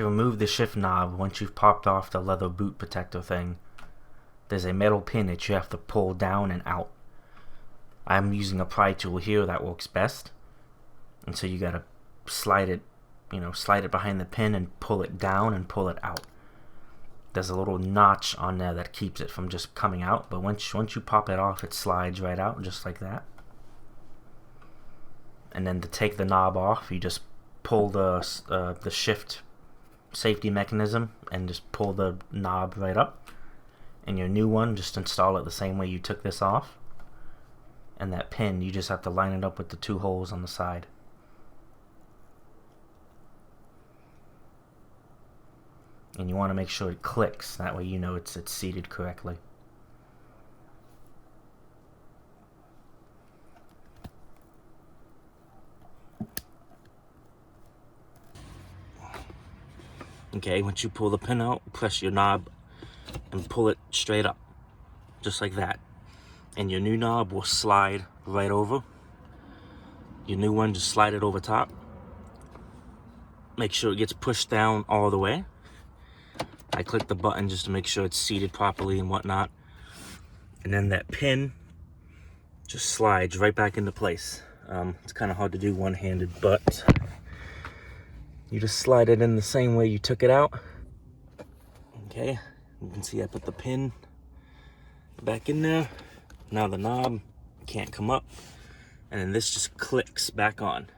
To remove the shift knob, once you've popped off the leather boot protector thing, there's a metal pin that you have to pull down and out. I'm using a pry tool here that works best, and so you gotta slide it, slide it behind the pin and pull it down and pull it out. There's a little notch on there that keeps it from just coming out, but once you pop it off, it slides right out just like that. And then to take the knob off, you just pull the shift safety mechanism and just pull the knob right up. And your new one, just install it the same way you took this off. And that pin, you just have to line it up with the 2 holes on the side. And you want to make sure it clicks, that way you know it's seated correctly. Okay, once you pull the pin out, press your knob and pull it straight up, just like that. And your new knob will slide right over. Your new one, just slide it over top. Make sure it gets pushed down all the way. I click the button just to make sure it's seated properly and whatnot. And then that pin just slides right back into place. It's kind of hard to do one-handed, but you just slide it in the same way you took it out. Okay, you can see I put the pin back in there. Now the knob can't come up, and then this just clicks back on.